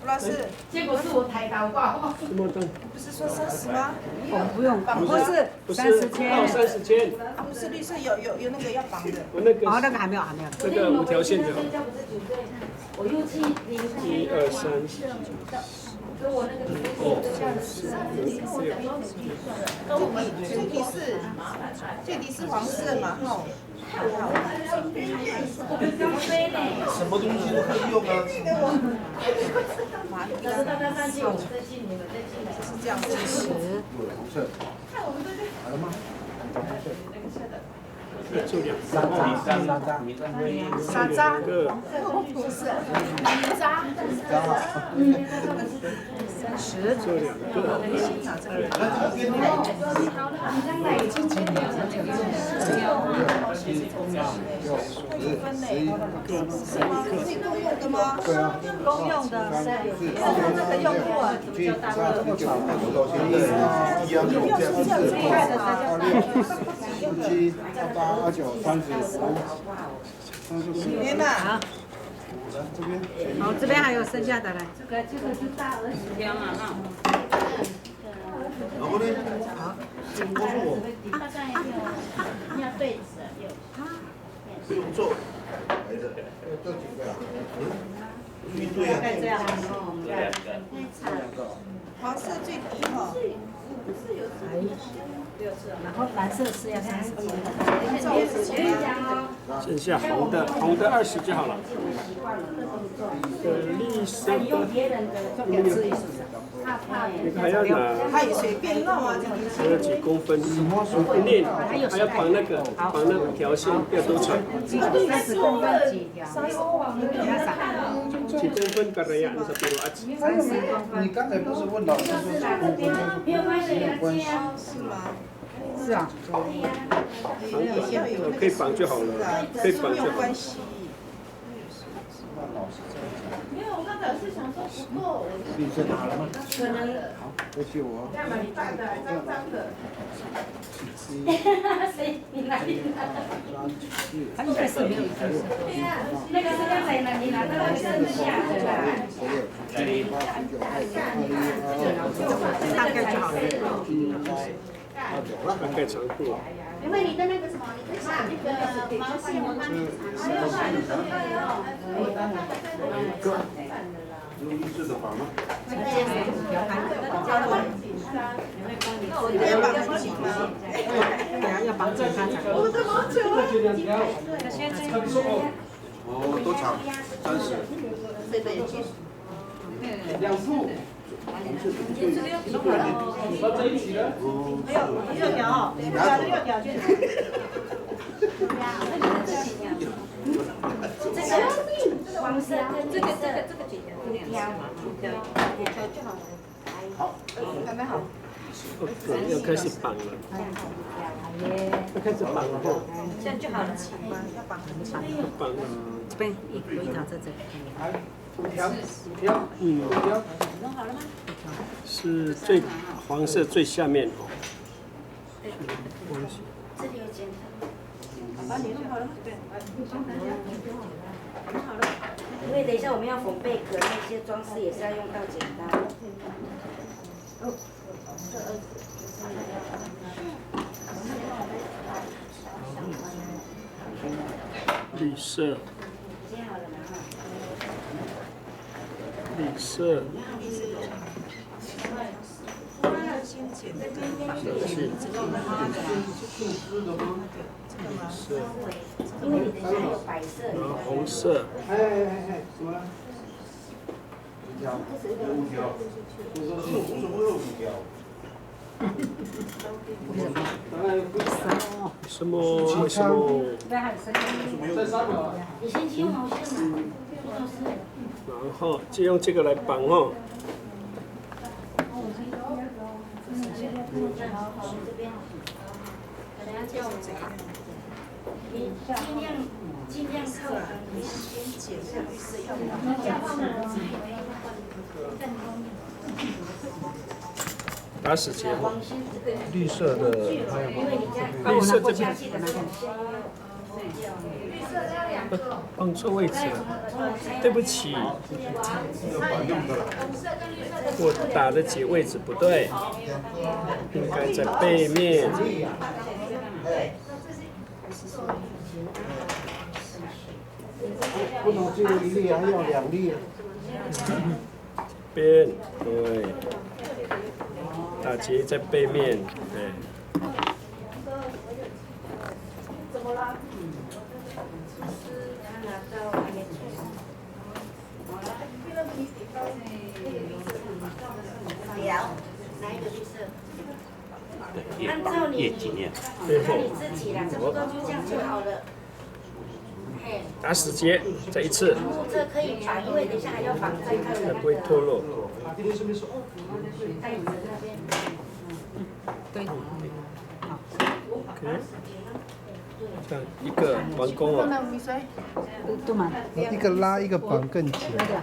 吴老师，结果是我抬高挂。什么灯？不是说30吗？不用，不是不是30千到30千。啊，不是绿色有那个要绑的。我那个哦，那个还没有。这个5条线就好。我又去领1、2、3、4。跟我那个最低是黄色嘛，哈。什么东西都可以用啊。大家上去，我再进你们再进来。是这样子。红色。好了吗？就2沙扎。个。不是。渣。30。就2个。自己公用的吗？对啊。公用的，这个用过，去查这个厂到现在一样有这样子。7、8、9、30。别嘛。这边。好，这边还有剩下的嘞。这个就大20条嘛，哈。然后呢？告诉我。要对子有。不用做。来的。这几个啊？一对啊。这样。黄色最低哈。然后蓝色是要30千。剩下红的20就好了。绿色的。你还要拿？他也随便弄啊，还有几公分？链还要绑那个5条线，要多长？30公分几条？几公分？Karya sa puro at 30公分。你刚才不是问老师说没有关系，没有关系。是吗？是啊。可以绑就好了，可以绑就好。没有关系。没有，我刚才是想说不够。绿色拿了吗？可能。好，回去我。干嘛你办的脏脏的？谁？你哪里拿的？他应该是没有。对呀，那个是刚才你拿到的剩下的啦。大概就好了。大概长度。因为你的那个什么，你的下那个毛线我帮你查。还有换的用绿色的绑吗？要绑很紧吗？要绑紧它才。我的毛球。哦，多长？30。这个也结束。 2副。放在一起了。没有6条，6条就是。黄色，这个几条？5条就好了。好，还没好。要开始绑了。要开始绑了哈。这样就好了。要绑很紧。绑了。这边有一条在这里。 5条。弄好了吗？是最黄色最下面哦。这里有剪刀。把你弄好了吗？对。弄好了。因为等一下我们要缝贝壳，那些装饰也是要用到剪刀。绿色。绿色。因为你等一下有白色。然后红色。什么？5条。5条。什么？你先揪毛线嘛。然后就用这个来绑哦。这边。等下叫我这个。你尽量靠旁边先剪下绿色，要不然这样子打死结后。绿色的还有吗？绿色这边。放错位置了，对不起，我打的结位置不对，应该在背面。不能只有1粒，还要2粒。边对，打结在背面，对。哪一个绿色？按照你自己啦，差不多就这样就好了。嘿，打死结，再一次，这可以绑，因为等一下还要绑在看才不会脱落。袋子那边。对，好， OK， 这样一个完工了。都满。一个拉一个绑更紧。那个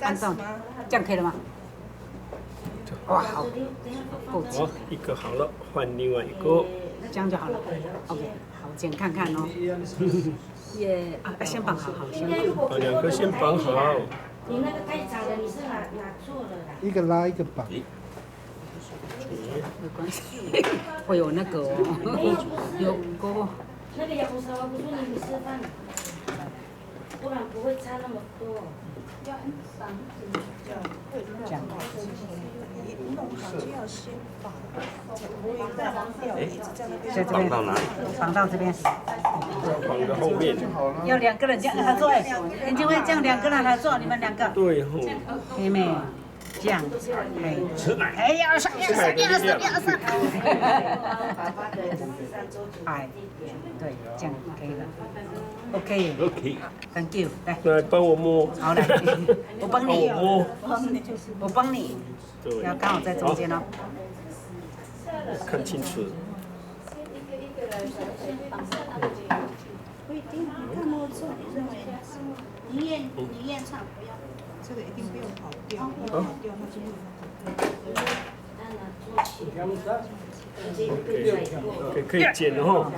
按照这样可以了吗？哇，好，够紧，好，一个好了，换另外一个。这样就好了。OK， 好，剪看看哦。也先绑好，先绑。把2个先绑好。你那个太长了，你是哪错了啦？一个拉一个绑。没关系，会有那个有沟。那个也不是，我不说你示范，不然不会差那么多。这样。在这边，绑到这边。绑到后面。要2个人这样合作哎，眼睛会这样2个人合作，你们2个。对吼。可以没？这样，哎，要上，哎，对，这样可以了。OK，Thank you， 来，来帮我摸。好来，我帮你，摸。我帮你，对。要刚好在中间哦。看清楚。不一定，你看我做，你认为宁愿唱不要。这个一定不用跑掉，跑掉那就可以剪了哈，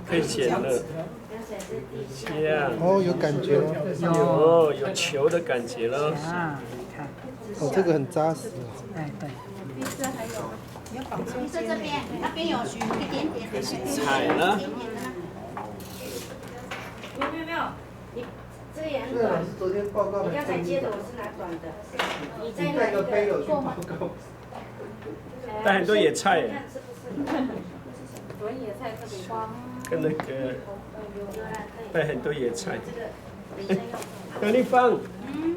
可以剪了，这样。哦，有感觉了。哦，有球的感觉了。啊，看，哦，这个很扎实。哎对。你在这边，那边有一点点的。踩了。没有，你。这个也很短，你刚才接的我是拿短的，你在那个够吗？带很多野菜，跟那个带很多野菜。杨丽芳，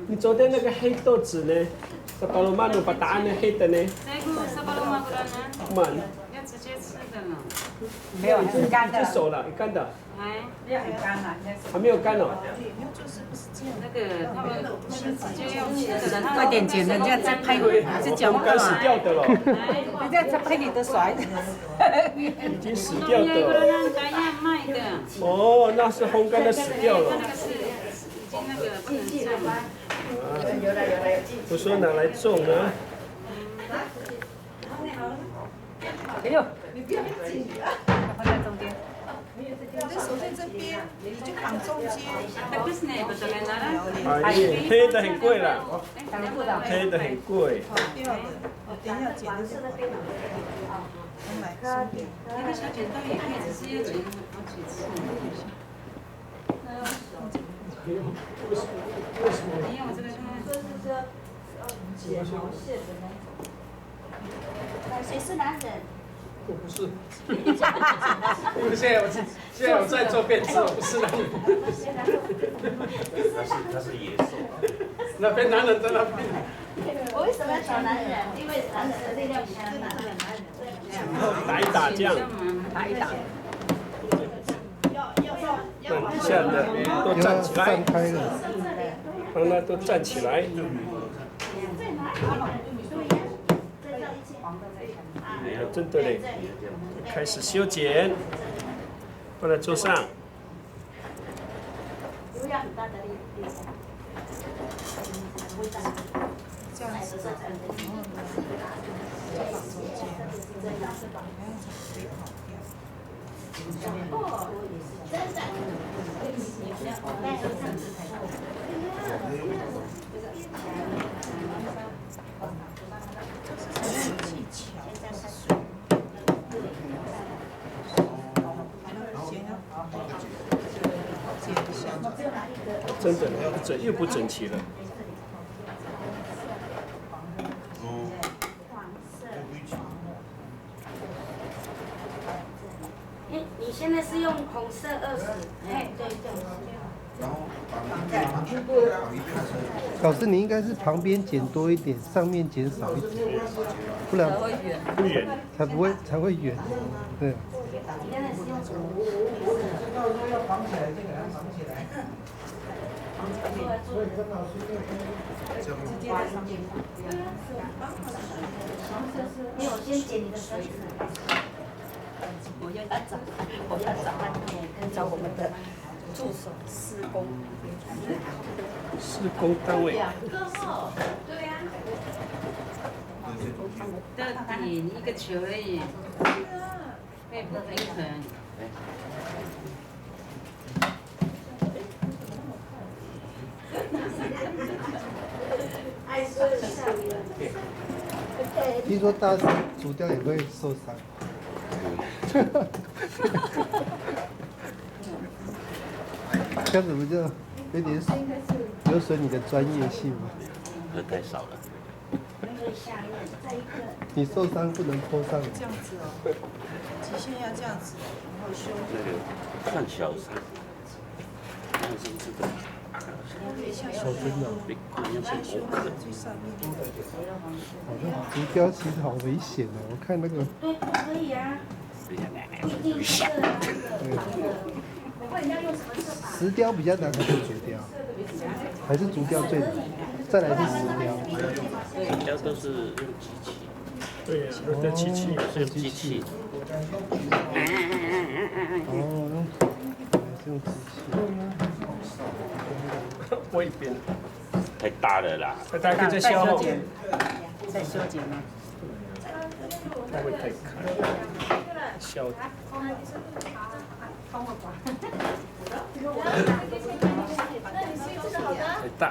你昨天那个黑豆子呢？沙巴罗曼努把答案的黑的呢？满。要直接吃的呢。没有，是干的。就熟了，干的。哎，要很干了，还没有干哦。那个他们直接要吃的，快点剪，人家在拍，是讲干死掉的了。人家在拍你的甩。已经死掉的。卖的。哦，那是烘干的死掉了。那个是已经那个不能种。我说拿来种呢。哎呦，你不要紧啊，放在中间。我的手在这边，你就绑中间。哎呀，黑的很贵了，黑的很贵。掉的，我等一下剪的是那边。我买手表。那个小剪刀也可以，只是要剪好几次。你用这个谁是男人？我不是，因为现在我在做变质，我不是男人。他是野兽。那边男人在那边。我为什么要找男人？因为男人的力量比较大。打一打这样。打一打。让底下的都站起来。让他都站起来。真的嘞，开始修剪，放在桌上。不要很大的力。这样子。再绑中间。哦，真的。技巧，真的又不整齐了。哎，你现在是用红色20，哎，对对。然后绑一边老师，你应该是旁边剪多一点，上面剪少一点，不然不远。才会圆。对。没有，先剪你的手指。我要找我们的助手施工。施工单位。对呀。到底一个球而已，会不平衡。听说大师煮掉也会受伤。这样子不就有点有损你的专业性吗？喝太少了。你受伤不能拖上来。这样子哦，极限要这样子，然后修。那个算小伤，那是这个。手真的。修到最上面。好像竹雕其实好危险哦，我看那个。对，可以啊。不一定是石雕比较难还是竹雕？还是竹雕最难？再来是石雕。石雕都是用机器。对呀，这机器是用机器。哦，是用机器。我一边。太大了啦。大家可以再修后。再修剪吗？不会太开。消。太大，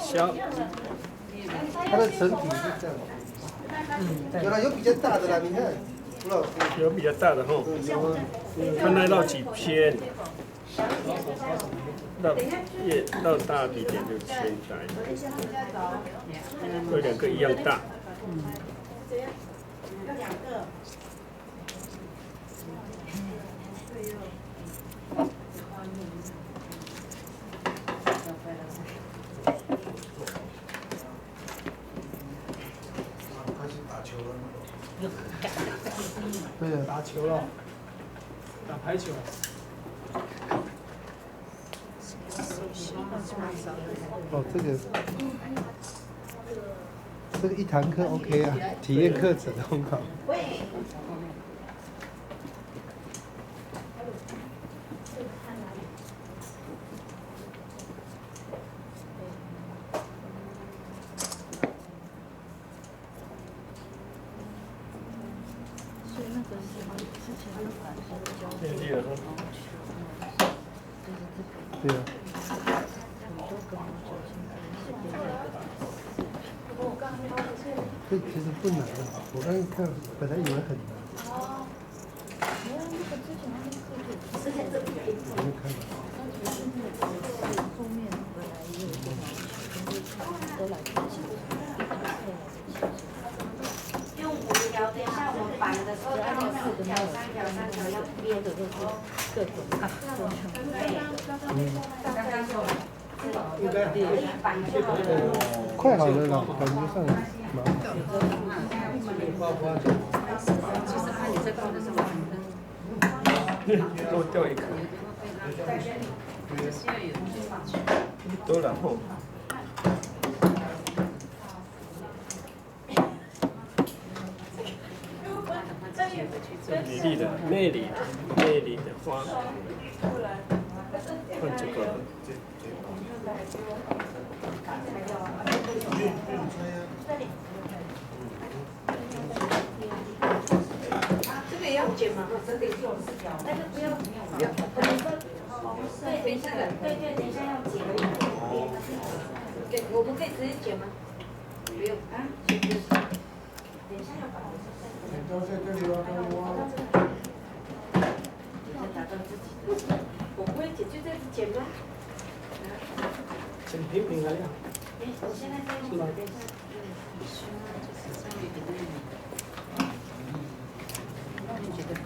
消。它的成品是这样。有啦，有比较大的啦，你看，吴老师。有比较大的吼，看那绕几片，绕大一点就圈大一点，有2个一样大。对呀，打球了，打排球。哦，这个一堂课 OK 啊，体验课程很好。对啊。这其实不难的，我刚才看，本来以为很难。我没看到。用5条，等一下我绑的时候，刚好4条、3条、3条要编的都是各种大。快好了啦，感觉上蛮好。其实看你在放的时候，漏掉1颗。多然后。美丽的花，换这个。这个也要剪嘛，那个不要，我们说，对，等一下的，对对，等一下要剪。对，我们可以直接剪吗？不用啊，等一下要把我打到自己的，我不会剪，就这样子剪吗？剪平平了呀。我现在在用，等一下。